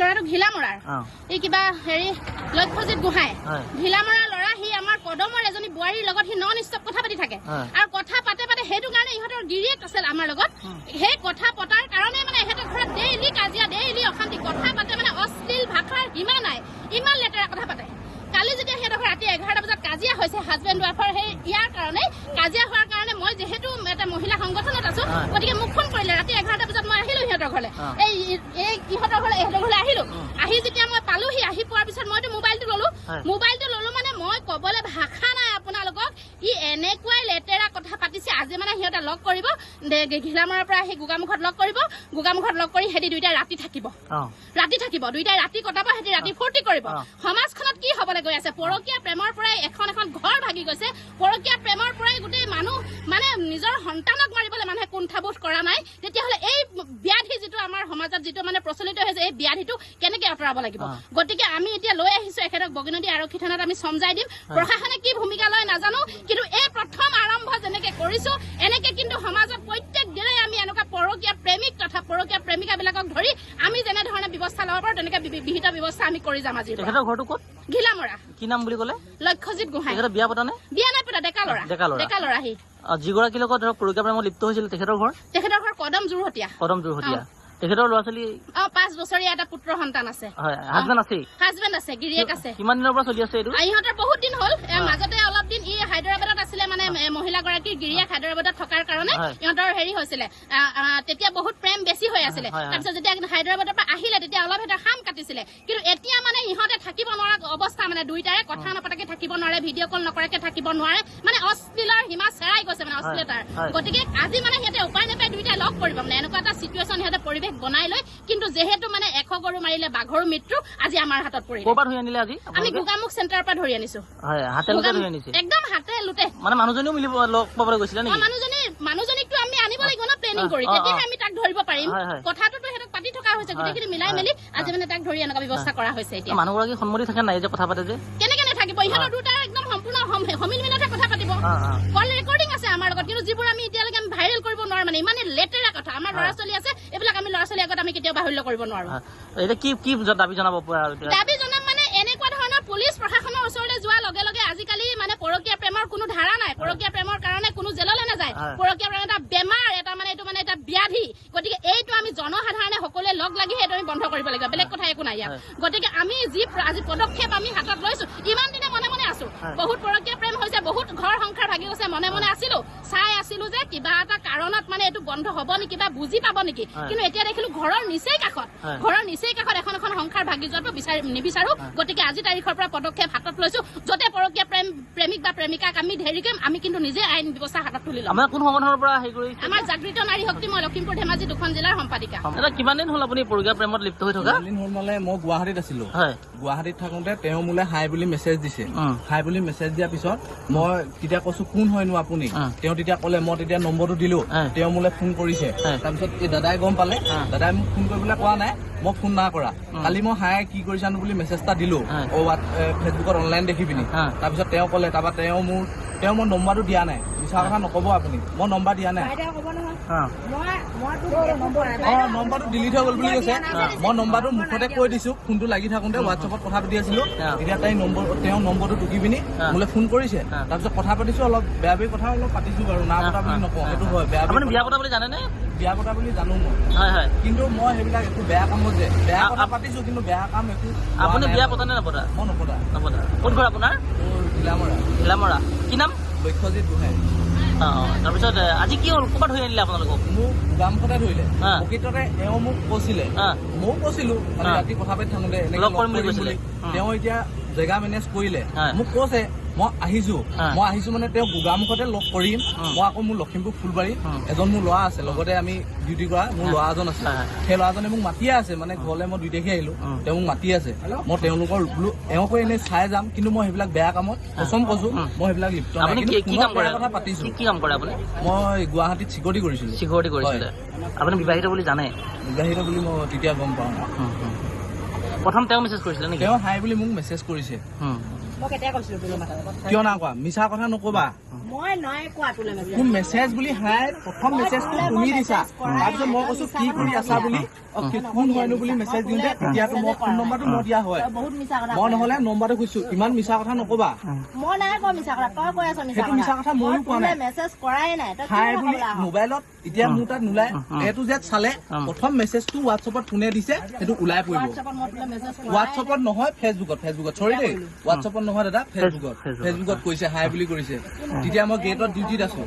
ল'ৰাটো ঘিলামৰাৰ এই কিবা হেৰি লক্ষ্যজিত গোহাঁই ঘিলামৰাৰ ল'ৰা সি আমাৰ কদমৰ এজনী বোৱাৰীৰ লগত সি নন ষ্টপ কথা পাতি থাকে আৰু কথা পাতে পাতে সেইটো কাৰণে ইহঁতৰ গিৰিয়েক আছিল আমাৰ লগত সেই কথা পতাৰ কাৰণে মানে ইহঁতৰ ঘৰত ডেইলি কাজিয়া ডেইলি অশান্তি কথা পাতে মানে অশ্লীল ভাষাৰ সীমা নাই ইমান লেতেৰা কথা পাতে কালি যেতিয়া সিহঁতৰ ৰাতি 11টা বজাত কাজিয়া হৈছে হাজবেণ্ড ৱাইফৰ সেই ইয়াৰ কাৰণে কাজিয়া হোৱাৰ কাৰণে মই যিহেতু এটা মহিলা সংগঠনত আছো গতিকে মোক ফোন কৰিলে ৰাতি 11টা বজাত মই আহিলো সিহঁতৰ ঘৰলৈ এই ইহঁতৰ ঘৰলৈ আহিলো আহি যেতিয়া মই পালোহি আহি পোৱাৰ পিছত মইতো মোবাইলটো ললো মানে মই কবলৈ ভাষা নাই আপোনালোকক ই এনেকুৱাই লেতেৰা কথা পাতিছে আজি মানে সিহঁতে লগ কৰিব ঘিলামৰাৰ পৰা আহি গোগামুখত লগ কৰিব গোগামুখত লগ কৰি সিহঁতি দুইটাই ৰাতি থাকিব দুইটাই ৰাতি কটাব সিহঁতি ৰাতি ফূৰ্তি কৰিব সমাজখনত কি হবলৈ গৈ আছে পৰকীয়া প্ৰেমৰ পৰাই এখন ঘৰ ভাগি গৈছে পৰকীয়া প্ৰেমৰ পৰাই গোটেই মানুহ মানে নিজৰ সন্তানক মাৰিবলৈ মানুহে কুণ্ঠাবোধ কৰা নাই তেতিয়াহ'লে এই ব্যাধি যিটো আমাৰ সমাজত যিটো মানে প্ৰচলিত হৈছে এই ব্যাধিটো কেনেকে আঁতৰাব লাগিব গতিকে আমি এতিয়া লৈ আহিছো এখেতক বগীনদী আৰক্ষী থানাত আমি সমজাই দিম প্ৰশাসনে কি ভূমিকা লয় নাজানো কিন্তু এই প্ৰথম আৰম্ভ যেনেকে কৰিছো এনেকে কিন্তু সমাজত প্ৰত্যেক দিনে আমি এনেকুৱা পৰকীয়া প্ৰেমিক তথা পৰকীয়া প্ৰেমিকাবিলাকক ধৰি আমি যেনেধৰণে ব্যৱস্থা ল'ব পাৰো তেনেকে বিহিত ব্যৱস্থা আমি কৰি যাম আজি তেখেতৰ ঘৰটো ক'ত ঘিলামৰা কি নাম বুলি ক'লে লক্ষ্যজিত গোহাঁই বিয়া পতা নে বিয়া নাই পতা ডেকা ল'ৰা সি যিগৰাকীৰ লগত ধৰক পৰকীয়া প্ৰেমত লিপ্ত হৈছিল তেখেতৰ ঘৰ কদম যোৰহতীয়া তেখেতৰ ল'ৰা ছোৱালী 5 বছৰীয়া এটা পুত্ৰ সন্তান আছে হাজবেণ্ড আছে গিৰিয়েক আছে কিমান দিনৰ পৰা চলি আছে এইটো ইহঁতৰ বহুত দিন হ'ল মাজতে অলপ দিন ই হায়দৰাবাদত আছিলে মানে মহিলাগৰাকীৰ গিৰিয়েক হায়দৰাবাদত থকাৰ কাৰণে ইহঁতৰ হেৰি হৈছিলে তেতিয়া বহুত প্ৰেম বেছি হৈ আছিলে তাৰপিছত যেতিয়া হায়দৰাবাদৰ পৰা আহিলে তেতিয়া অলপ এটা খাম কাটিছিলে কিন্তু এতিয়া মানে ইহঁতে থাকিব নোৱাৰা অৱস্থা মানে দুইটাৰে কথা নপতাকে থাকিব নোৱাৰে ভিডিঅ' কল নকৰাকে থাকিব নোৱাৰে মানে অশ্লীলৰ সীমা চেৰাই গৈছে মানে অশ্লীলতাৰ গতিকে আজি মানে সিহঁতে উপায় নাপায় দুইটাই লগ কৰিব মানে এনেকুৱা এটা চিটুৱেশ্যন সিহঁতে পৰিৱেশ বনাই লয় কিন্তু যেহেতু মানে 100 গৰু মাৰিলে বাঘৰ মৃত্যু আজি আমাৰ হাতত পৰিলে ক'ৰ পৰা ধৰি আনিলে আজি আমি গোগামুখ চেণ্টাৰৰ পৰা ধৰি আনিছো একদম হাতে লুটে মানে মানুহজনীও মিলিব লগ পাবলৈ গৈছিলে নেকি মানুহজনীকটো আমি আনিব লাগিব ন প্লেনিং কৰি তেতিয়াহে আমি তাক ধৰিব পাৰিম কথাটোতো সিহঁতক পাতি থকা হৈছে গোটেইখিনি মিলাই মেলি আজি মানে তাক ধৰি এনেকুৱা ব্যৱস্থা কৰা হৈছে এতিয়া মানুহগৰাকী সন্মতি থাকে নাই যে কথা পাতে যে কেনেকে নাথাকিব ইহঁতৰ দুটা একদম সম্পূৰ্ণ সমিল মিলতে কথা পাতিব কল ৰেকৰ্ডিং আছে আমাৰ লগত কিন্তু যিবোৰ আমি এতিয়ালৈকে আমি ভাইৰেল কৰিব নোৱাৰো মানে ইমানে লেতেৰা কথা আমাৰ ল'ৰা ছোৱালী আছে এইবিলাক আমি ল'ৰা ছোৱালীৰ আগত আমি কেতিয়াও বাহুল্য কৰিব নোৱাৰো এতিয়া কি দাবী জনাব দাবী জনাম মানে এনেকুৱা ধৰণৰ পুলিচ প্ৰশাসনৰ ওচৰলৈ যোৱাৰ লগে লগে আজিকালি মানে পৰকীয়া প্ৰেমৰ কোনো ধাৰা নাই পৰকীয়া প্ৰেমৰ কাৰণে কোনো জেললৈ নাযায় পৰকীয়া প্ৰেম এটা বেমাৰ এটা মানে এইটো মানে এটা ব্যাধি গতিকে এইটো আমি জনসাধাৰণে সকলোৱে লগ লাগি সেইটো আমি বন্ধ কৰিব লাগিব বেলেগ কথা একো নাই ইয়াত গতিকে আমি যি আজি পদক্ষেপ আমি হাতত লৈছো ইমান দিনে মনে মনে আছো বহুত পৰকীয়া প্ৰেম হৈছে বহুত ঘৰ সংসাৰ ভাগি গৈছে মনে মনে চাই আছিলো যে কিবা এটা কাৰণত মানে এইটো বন্ধ হব নেকি বা বুজি পাব নেকি কিন্তু এতিয়া দেখিলো ঘৰৰ নিচেই কাষত এখন সংসাৰ ভাগি যোৱাটো নিবিচাৰো গতিকে আজি তাৰিখৰ পৰা পদক্ষেপ হাতত লৈছো যতে পৰকীয়া প্ৰেমিক বা প্ৰেমিকাক আমি ধৰিম আমি কিন্তু নিজে আইন ব্যৱস্থা হাতত তুলি ল'ম কোন সংগঠনৰ পৰা হেৰি কৰি আমাৰ জাগৃত নাৰী শক্তি মই লখিমপুৰ ধেমাজি 2খন জিলাৰ সম্পাদিকা কিমান দিন হ'ল আপুনি পৰকীয়া প্ৰেমত লিপ্ত হৈ থকা দিন হ'ল মানে মই গুৱাহাটীত আছিলো গুৱাহাটীত থাকোতে তেওঁ মোলে হাই বুলি মেছেজ দিছে হাই বুলি মেছেজ দিয়াৰ পিছত মই তেতিয়া কৈছো কোন হয়নো আপুনি তেওঁ তেতিয়া ক'লে মই তেতিয়া নম্বৰটো দিলো তেওঁ মোলে ফোন কৰিছে তাৰপিছত এই দাদাই গম পালে দাদাই মোক ফোন কৰিবলৈ কোৱা নাই মই ফোন না কৰা কালি মই হাই কি কৰিছানো বুলি মেছেজ এটা দিলো ফেচবুকত অনলাইন দেখি পিনি তাৰপিছত তেওঁ ক'লে তাৰপৰা তেওঁ মই নম্বৰটো দিয়া নাই মিছা কথা নকব আপুনি মই নম্বৰ দিয়া নাই নম্বৰটো ডিলিট হৈ গ'ল বুলি কৈছে মই নম্বৰটো মুখতে কৈ দিছো ফোনটো লাগি থাকোতে হোৱাটছএপত কথা পাতি আছিলো তেতিয়া তেওঁ নম্বৰটো টুকি পিনি মোলে ফোন কৰিছে তাৰপিছত কথা পাতিছো অলপ বেয়া বেয়া কথা অলপ পাতিছো বাৰু না পতা বুলি নকওঁ সেইটো হয় বিয়া পতা বুলি জানেনে বিয়া পতা বুলি জানো মই কিন্তু মই সেইবিলাক একো বেয়া কামত যে বেয়া কথা পাতিছো কিন্তু বেয়া কাম একো আপুনি বিয়া পতা নে নপতা মই নপতা ক'ত ঘৰ আপোনাৰ ঘিলামৰা কি নাম লক্ষ্যজিত গোহাঁই তাৰপিছত আজি কি হ'ল ক'ৰবাত ধৰি আনিলে আপোনালোকক মোক গোগামুখতে ধৰিলে প্ৰকৃততে এওঁ মোক কৈছিলে ময়ো কৈছিলো ৰাতি কথা পাতি থাকোতে তেওঁ এতিয়া জেগা মেনেজ কৰিলে মোক কৈছে মই আহিছো মানে তেওঁ গোগামুখতে লগ কৰিম মই আকৌ মোৰ লখিমপুৰ ফুলবাৰী এজন মোৰ ল'ৰা আছে লগতে আমি ডিউটি কৰা মোৰ ল'ৰা এজন আছে সেই ল'ৰাজনে মোক মাতিয়ে আছে মানে ঘৰলৈ মই 2 তাৰিখে আহিলো তেওঁ মোক মাতি আছে মই তেওঁলোকৰ এওঁকো এনেই চাই যাম কিন্তু মই সেইবিলাক বেয়া কামত কচম কৈছো মই সেইবিলাক লিপ্ত কথা পাতিছো কি কাম কৰে আপুনি মই গুৱাহাটীত চিকিউৰিটি কৰিছিলো আপুনি বিবাহিত বুলি জানে বিবাহিত বুলি মই তেতিয়া গম পাওঁ প্ৰথম তেওঁ মেছেজ কৰিছিলে নেকি তেওঁ হাই বুলি মোক মেছেজ কৰিছে কিয় না কোৱা মিছা কথা নকবা মই নাই কোৱা তোলে মোৰ মেছেজ বুলি হাই প্ৰথম মেছেজটো তুমি দিছা তাৰপিছত মই কৈছো কি কৰি আছা বুলি কোন হয়নো বুলি মেছেজ দিওঁতে তেতিয়াতো মই ফোন নম্বৰটো মই দিয়া হয় মই নহলে নম্বৰটো কৈছো ইমান মিছা কথা নকবা মই নাই কোৱা মিছা কথা তই কৈ আছ সেইটো মিছা কথা ময়ো কোৱা নাই মেছেজ কৰাই নাই হাই বুলি মোবাইলত এতিয়া মোৰ তাত নোলায় এইটো যে চালে প্ৰথম মেছেজটো হোৱাটছএপত কোনে দিছে সেইটো ওলাই পৰিব হোৱাটছএপত নহয় ফেচবুকত চৰি দেই হোৱাটছএপত নহয় দাদা ফেচবুকত কৈছে হাই বুলি কৰিছে তেতিয়া মই গেটত ডিউটিত আছো